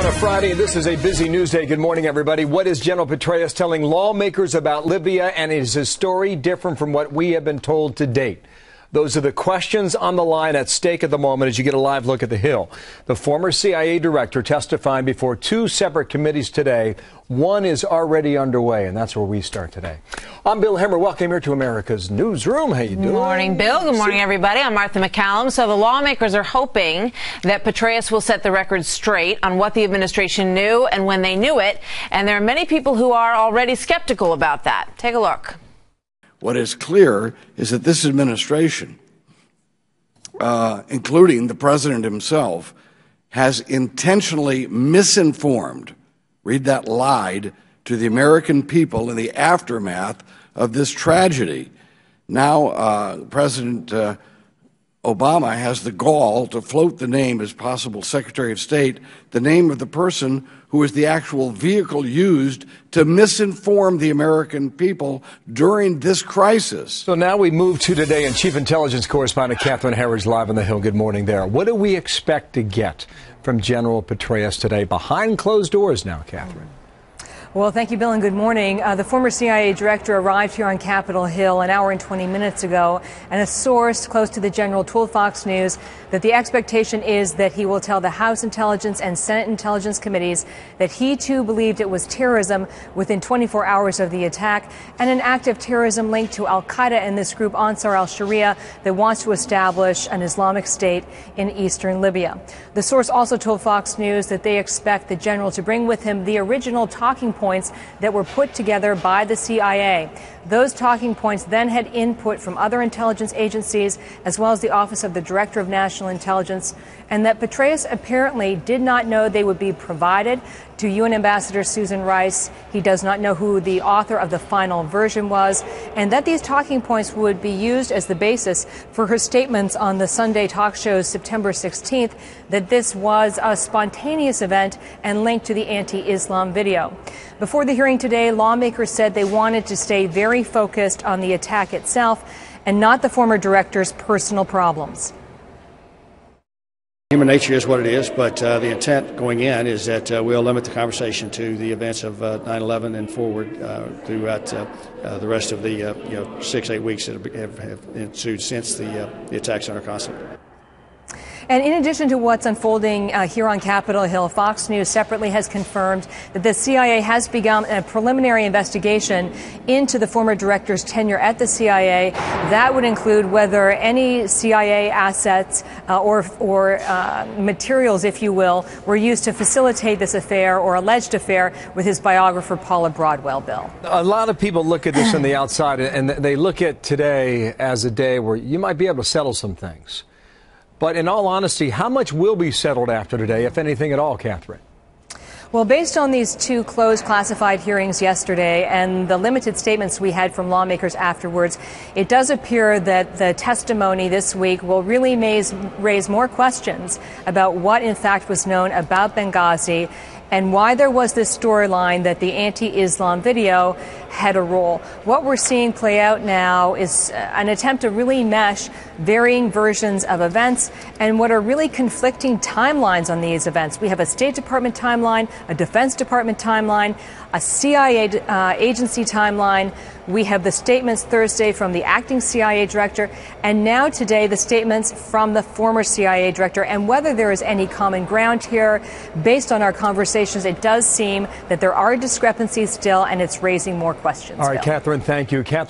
a Friday, and this is a busy news day. Good morning, everybody. What is General Petraeus telling lawmakers about Libya, and is his story different from what we have been told to date? Those are the questions on the line at stake at the moment as you get a live look at the Hill. The former CIA director testifying before two separate committees today. One is already underway, and that's where we start today. I'm Bill Hemmer. Welcome here to America's Newsroom. How you doing? Good morning, Bill. Good morning, everybody. I'm Martha McCallum. So the lawmakers are hoping that Petraeus will set the record straight on what the administration knew and when they knew it. And there are many people who are already skeptical about that. Take a look. What is clear is that this administration, including the president himself, has intentionally misinformed, read that, lied to the American people in the aftermath of this tragedy. Now, President Obama has the gall to float the name as possible Secretary of State, the name of the person who is the actual vehicle used to misinform the American people during this crisis. So now we move to today, and Chief Intelligence Correspondent Catherine Herridge live on the Hill. Good morning there. What do we expect to get from General Petraeus today behind closed doors now, Catherine? Well, thank you, Bill, and good morning. The former CIA director arrived here on Capitol Hill an hour and 20 minutes ago, and a source close to the general told Fox News that the expectation is that he will tell the House Intelligence and Senate Intelligence Committees that he, too, believed it was terrorism within 24 hours of the attack, and an act of terrorism linked to Al-Qaeda and this group Ansar al-Sharia that wants to establish an Islamic State in eastern Libya. The source also told Fox News that they expect the general to bring with him the original talking points that were put together by the CIA. Those talking points then had input from other intelligence agencies, as well as the Office of the Director of National Intelligence, and that Petraeus apparently did not know they would be provided to UN Ambassador Susan Rice. He does not know who the author of the final version was, and that these talking points would be used as the basis for her statements on the Sunday talk show September 16th, that this was a spontaneous event and linked to the anti-Islam video. Before the hearing today, lawmakers said they wanted to stay very focused on the attack itself and not the former director's personal problems. Human nature is what it is, but the intent going in is that we'll limit the conversation to the events of 9/11 and forward throughout the rest of the 6-8 weeks that have ensued since the attacks on our consulate. And in addition to what's unfolding here on Capitol Hill, Fox News separately has confirmed that the CIA has begun a preliminary investigation into the former director's tenure at the CIA. That would include whether any CIA assets or materials, if you will, were used to facilitate this affair or alleged affair with his biographer, Paula Broadwell, Bill. A lot of people look at this on the outside, and they look at today as a day where you might be able to settle some things. But in all honesty, how much will be settled after today, if anything at all, Catherine? Well, based on these two closed classified hearings yesterday and the limited statements we had from lawmakers afterwards, it does appear that the testimony this week will really raise more questions about what, in fact, was known about Benghazi and why there was this storyline that the anti-Islam video had a role. What we're seeing play out now is an attempt to really mesh varying versions of events and what are really conflicting timelines on these events. We have a State Department timeline, a Defense Department timeline, a CIA agency timeline. We have the statements Thursday from the acting CIA director, and now today the statements from the former CIA director. And whether there is any common ground here, based on our conversations, it does seem that there are discrepancies still, and it's raising more questions. All right, Bill. Catherine, thank you. Catherine